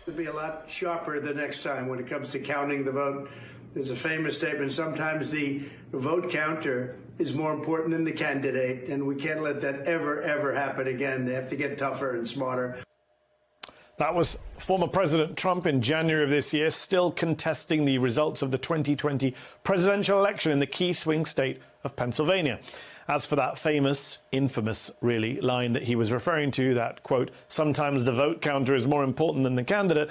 To be a lot sharper the next time when it comes to counting the vote. There's a famous statement, sometimes the vote counter is more important than the candidate, and we can't let that ever happen again. They have to get tougher and smarter. That was former President Trump in January of this year, still contesting the results of the 2020 presidential election in the key swing state of Pennsylvania. As for that famous, infamous, really, line that he was referring to, that, quote, sometimes the vote counter is more important than the candidate,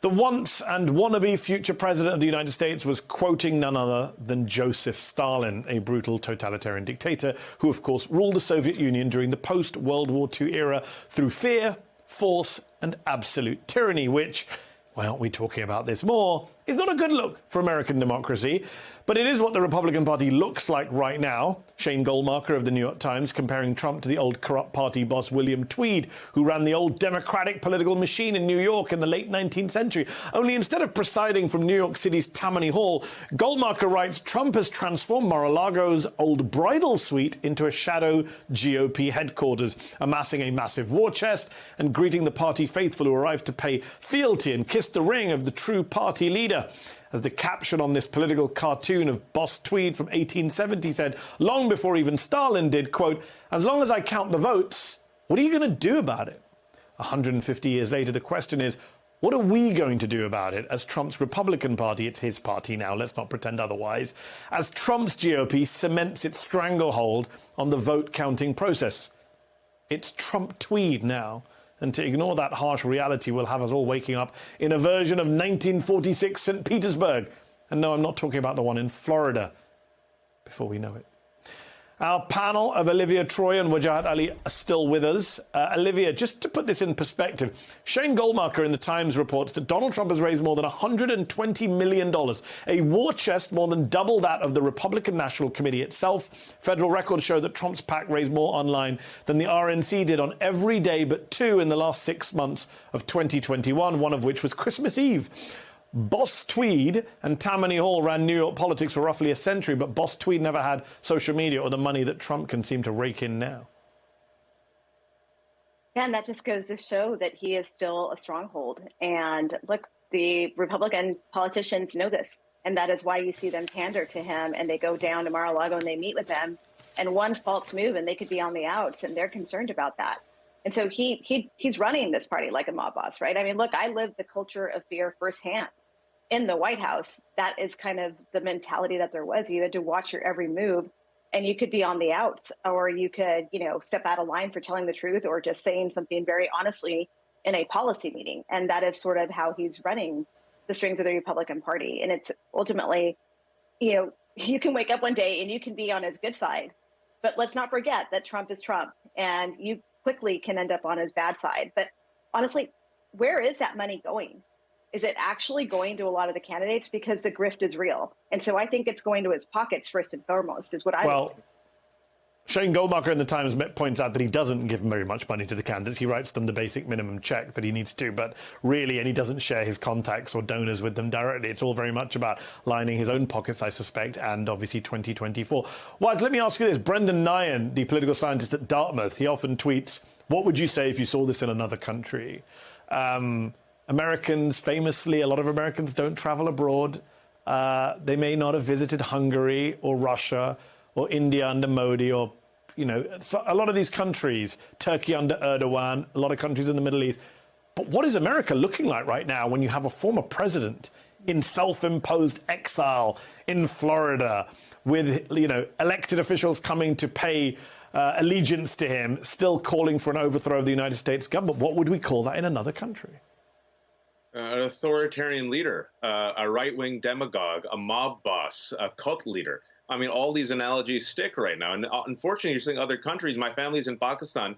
the once and wannabe future president of the United States was quoting none other than Joseph Stalin, a brutal totalitarian dictator who, of course, ruled the Soviet Union during the post-World War II era through fear, force and absolute tyranny, which, why aren't we talking about this more, is not a good look for American democracy. But it is what the Republican Party looks like right now. Shane Goldmacher of the New York Times comparing Trump to the old corrupt party boss William Tweed, who ran the old Democratic political machine in New York in the late 19th century. Only instead of presiding from New York City's Tammany Hall, Goldmacher writes Trump has transformed Mar-a-Lago's old bridal suite into a shadow GOP headquarters, amassing a massive war chest and greeting the party faithful who arrived to pay fealty and kiss the ring of the true party leader. As the caption on this political cartoon of Boss Tweed from 1870 said, long before even Stalin did, quote, as long as I count the votes, what are you going to do about it? 150 years later, the question is, what are we going to do about it as Trump's Republican Party, it's his party now, let's not pretend otherwise, as Trump's GOP cements its stranglehold on the vote counting process? It's Trump Tweed now. And to ignore that harsh reality will have us all waking up in a version of 1946 St. Petersburg. And no, I'm not talking about the one in Florida, before we know it. Our panel of Olivia Troy and Wajahat Ali are still with us. Olivia, just to put this in perspective, Shane Goldmacher in The Times reports that Donald Trump has raised more than $120 million, a war chest more than double that of the Republican National Committee itself. Federal records show that Trump's PAC raised more online than the RNC did on every day but two in the last 6 months of 2021, one of which was Christmas Eve. Boss Tweed and Tammany Hall ran New York politics for roughly a century, but Boss Tweed never had social media or the money that Trump can seem to rake in now. Yeah, and that just goes to show that he is still a stronghold. And look, the Republican politicians know this, and that is why you see them pander to him, and they go down to Mar-a-Lago and they meet with him, and one false move and they could be on the outs, and they're concerned about that. And so he's running this party like a mob boss, right? I mean, look, I lived the culture of fear firsthand. In the White House, that is kind of the mentality that there was. You had to watch your every move, and you could be on the outs, or you could, step out of line for telling the truth or just saying something very honestly in a policy meeting. And that is sort of how he's running the strings of the Republican Party. And it's ultimately, you can wake up one day and you can be on his good side, but let's not forget that Trump is Trump, and you quickly can end up on his bad side. But honestly, where is that money going? Is it actually going to a lot of the candidates? Because the grift is real. And so I think it's going to his pockets first and foremost, is what I would say. Shane Goldmacher in The Times points out that he doesn't give very much money to the candidates. He writes them the basic minimum check that he needs to, but really, and he doesn't share his contacts or donors with them directly. It's all very much about lining his own pockets, I suspect, and obviously 2024. Well, let me ask you this. Brendan Nyhan, the political scientist at Dartmouth, he often tweets, what would you say if you saw this in another country? Americans, famously, a lot of Americans don't travel abroad. They may not have visited Hungary or Russia or India under Modi or, so a lot of these countries, Turkey under Erdogan, a lot of countries in the Middle East. But what is America looking like right now when you have a former president in self-imposed exile in Florida with, elected officials coming to pay allegiance to him, still calling for an overthrow of the United States government? What would we call that in another country? An authoritarian leader, a right-wing demagogue, a mob boss, a cult leader. I mean, all these analogies stick right now. And unfortunately, you're seeing other countries. My family's in Pakistan.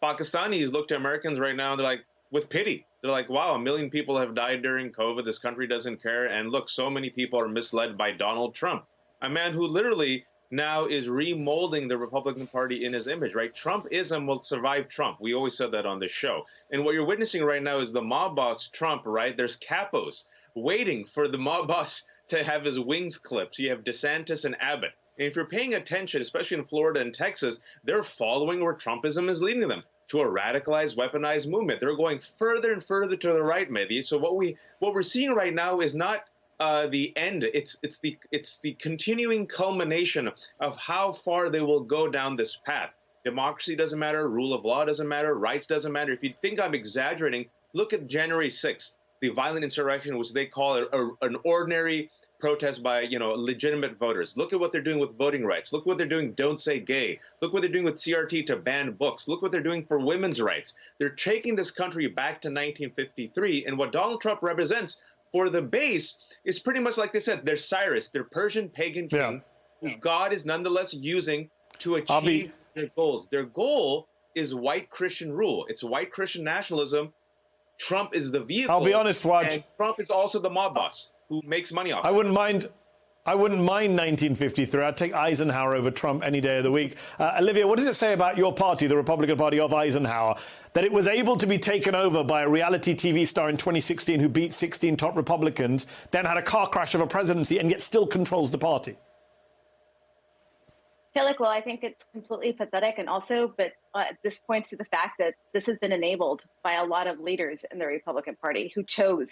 Pakistanis look to Americans right now and they're like, with pity. They're like, wow, 1 million people have died during COVID. This country doesn't care. And look, so many people are misled by Donald Trump, a man who literally now is remolding the Republican Party in his image, right? Trumpism will survive Trump. We always said that on this show. And what you're witnessing right now is the mob boss Trump, right? There's capos waiting for the mob boss to have his wings clipped. You have DeSantis and Abbott. And if you're paying attention, especially in Florida and Texas, they're following where Trumpism is leading them. to a radicalized, weaponized movement. They're going further and further to the right, Mehdi. So what we're seeing right now is not the end. It's the continuing culmination of how far they will go down this path. Democracy doesn't matter. Rule of law doesn't matter. Rights doesn't matter. If you think I'm exaggerating, look at January 6th, the violent insurrection, which they call an ordinary protest by, legitimate voters. Look at what they're doing with voting rights. Look what they're doing, Don't Say Gay. Look what they're doing with CRT to ban books. Look what they're doing for women's rights. They're taking this country back to 1953. And what Donald Trump represents for the base is pretty much like they said, they're Cyrus, their Persian pagan king, who God is nonetheless using to achieve their goals. Their goal is white Christian rule. It's white Christian nationalism. Trump is the vehicle. I'll be honest, Raj. And Trump is also the mob boss who makes money off it. I wouldn't mind 1953. I'd take Eisenhower over Trump any day of the week. Olivia, what does it say about your party, the Republican Party of Eisenhower, that it was able to be taken over by a reality TV star in 2016 who beat 16 top Republicans, then had a car crash of a presidency, and yet still controls the party? Well, I think it's completely pathetic. And also, but this points to the fact that this has been enabled by a lot of leaders in the Republican Party who chose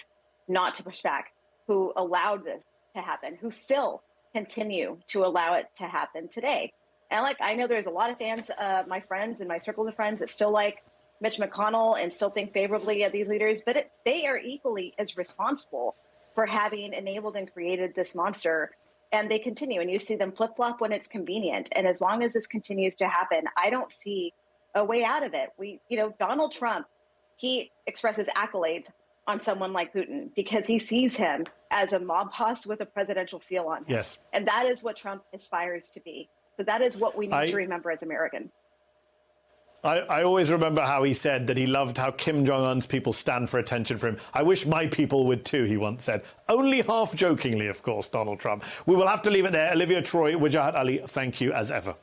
not to push back, who allowed this to happen, who still continue to allow it to happen today. And I know there's a lot of fans, my friends and my circle of friends, that still like Mitch McConnell and still think favorably of these leaders, but they are equally as responsible for having enabled and created this monster. And they continue, and you see them flip-flop when it's convenient. And as long as this continues to happen, I don't see a way out of it. Donald Trump, he expresses accolades on someone like Putin because he sees him as a mob boss with a presidential seal on him. Yes. And that is what Trump aspires to be. So that is what we need to remember as Americans. I always remember how he said that he loved how Kim Jong-un's people stand for attention for him. I wish my people would too, he once said. Only half jokingly, of course, Donald Trump. We will have to leave it there. Olivia Troy, Wajahat Ali, thank you as ever.